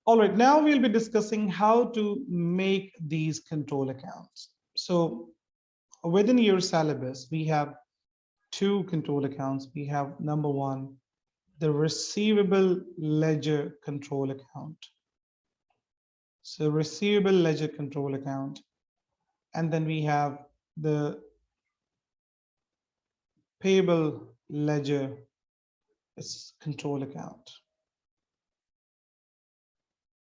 All right, now we'll be discussing how to make these control accounts. So within your syllabus, we have two control accounts. We have number one, the receivable ledger control account. So receivable ledger control account. And then we have the payable ledger control account.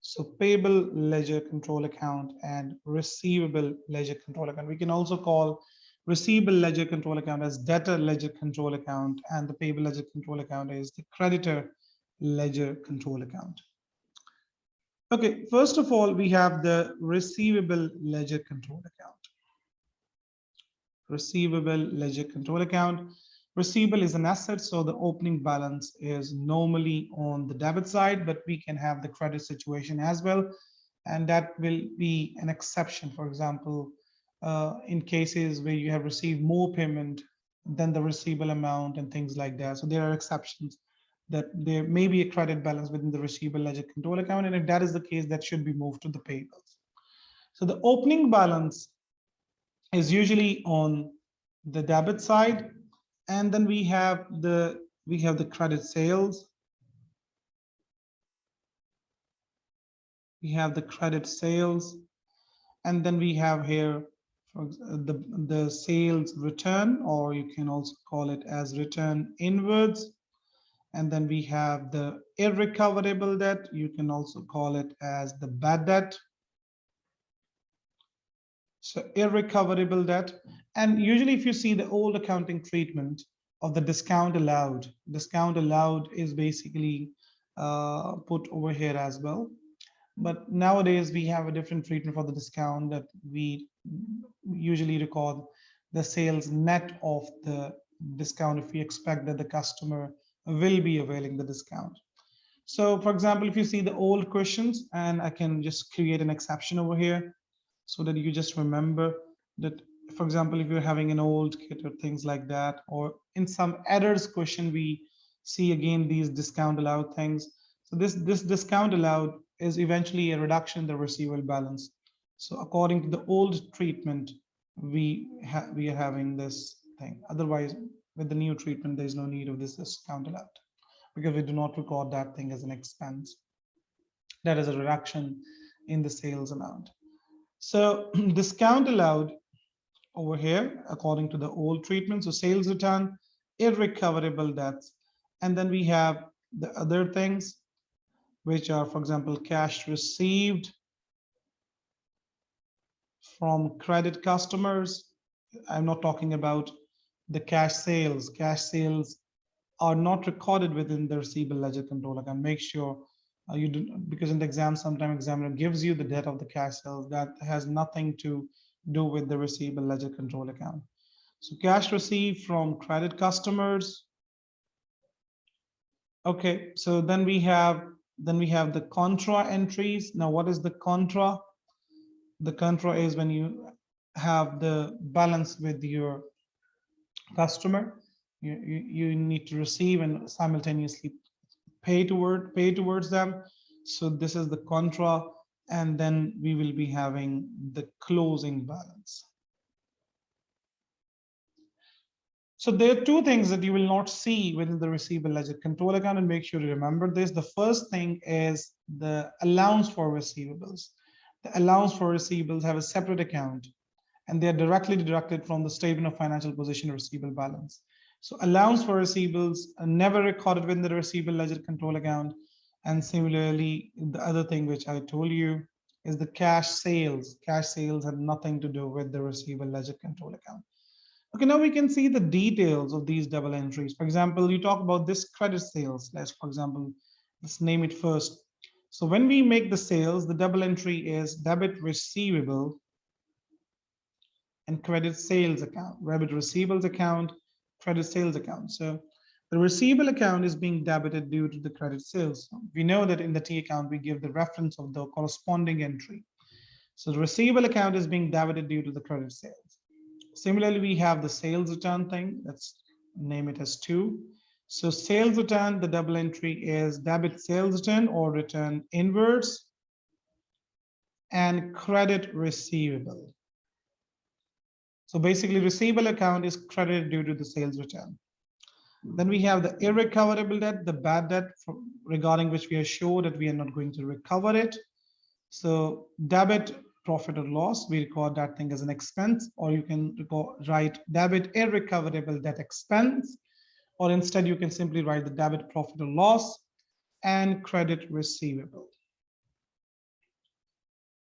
So payable ledger control account and receivable ledger control account. We can also call receivable ledger control account as debtor ledger control account, and the payable ledger control account is the creditor ledger control account. Okay, first of all, we have the receivable ledger control account. Receivable ledger control account. Receivable is an asset, so the opening balance is normally on the debit side, but we can have the credit situation as well, and that will be an exception. For example, in cases where you have received more payment than the receivable amount and things like that. So there are exceptions that there may be a credit balance within the receivable ledger control account, and if that is the case, that should be moved to the payables. So the opening balance is usually on the debit side, and then we have the credit sales. We have the credit sales, and then we have here the sales return, or you can also call it as return inwards. And then we have the irrecoverable debt. You can also call it as the bad debt. So irrecoverable debt. And usually if you see the old accounting treatment of the discount allowed is basically put over here as well. But nowadays we have a different treatment for the discount that we usually record the sales net of the discount if we expect that the customer will be availing the discount. So for example, if you see the old questions, and I can just create an exception over here so that you just remember that, for example, if you're having an old kit or things like that, or in some errors question, we see again these discount allowed things. So this discount allowed is eventually a reduction in the receivable balance. So according to the old treatment, we are having this thing. Otherwise, with the new treatment, there is no need of this discount allowed, because we do not record that thing as an expense. That is a reduction in the sales amount. So discount allowed over here, according to the old treatment, so sales return, irrecoverable debts, and then we have the other things, which are, for example, cash received from credit customers. I'm not talking about the cash sales. Cash sales are not recorded within the receivable ledger control account. Make sure you do, because in the exam, sometimes examiner gives you the debt of the cash sales that has nothing to do with the receivable ledger control account. So cash received from credit customers. Okay, so then we have the contra entries. Now, what is the contra? The contra is when you have the balance with your customer, you need to receive and simultaneously pay towards them. So this is the contra, and then we will be having the closing balance. So there are two things that you will not see within the receivable ledger control account, and make sure to remember this. The first thing is the allowance for receivables. The allowance for receivables have a separate account, and they are directly deducted from the statement of financial position receivable balance. So allowance for receivables are never recorded within the receivable ledger control account. And similarly, the other thing which I told you is the cash sales. Cash sales have nothing to do with the receivable ledger control account. Okay, now we can see the details of these double entries. For example, you talk about this credit sales. For example, let's name it first. So when we make the sales, the double entry is debit receivable and credit sales account, debit receivables account, credit sales account. So the receivable account is being debited due to the credit sales. We know that in the T account, we give the reference of the corresponding entry. So the receivable account is being debited due to the credit sales. Similarly, we have the sales return thing. Let's name it as 2. So sales return, the double entry is debit sales return or return inwards, and credit receivable. So basically receivable account is credited due to the sales return. Then we have the irrecoverable debt, the bad debt regarding which we are sure that we are not going to recover it. So debit profit or loss, we record that thing as an expense, or you can write debit irrecoverable debt expense, or instead you can simply write the debit profit or loss and credit receivable.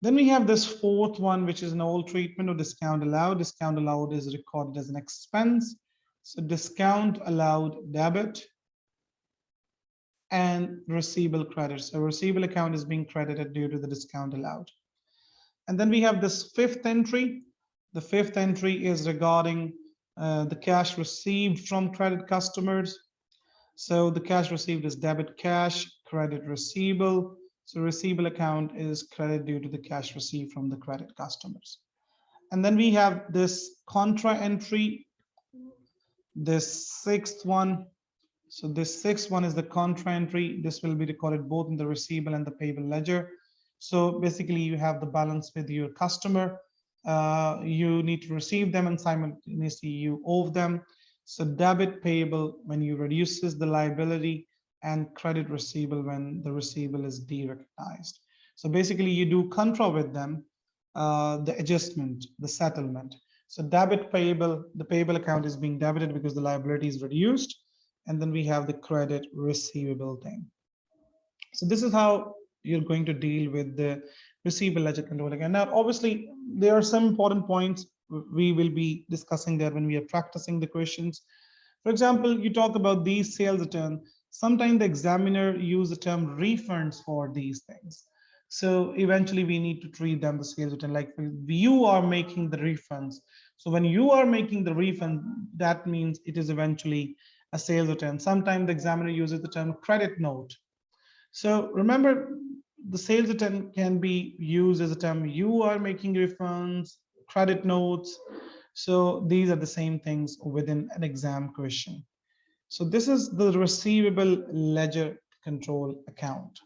Then we have this fourth one, which is an old treatment of discount allowed. Discount allowed is recorded as an expense. So discount allowed debit and receivable credit. So receivable account is being credited due to the discount allowed. And then we have this fifth entry. The fifth entry is regarding the cash received from credit customers. So the cash received is debit cash, credit receivable. So receivable account is credit due to the cash received from the credit customers. And then we have this contra entry, this sixth one. So this sixth one is the contra entry. This will be recorded both in the receivable and the payable ledger. So basically you have the balance with your customer. You need to receive them and simultaneously you owe them. So debit payable when you reduces the liability, and credit receivable when the receivable is de-recognized. So basically you do contra with them, the adjustment, the settlement. So debit payable, the payable account is being debited because the liability is reduced. And then we have the credit receivable thing. So this is how you're going to deal with the receivable ledger control again. Now, obviously, there are some important points we will be discussing there when we are practicing the questions. For example, you talk about these sales return. Sometimes the examiner use the term refunds for these things. So eventually we need to treat them the sales return, like you are making the refunds. So when you are making the refund, that means it is eventually a sales return. Sometimes the examiner uses the term credit note. So remember, the sales return can be used as a term you are making refunds, credit notes. So these are the same things within an exam question. So this is the receivable ledger control account.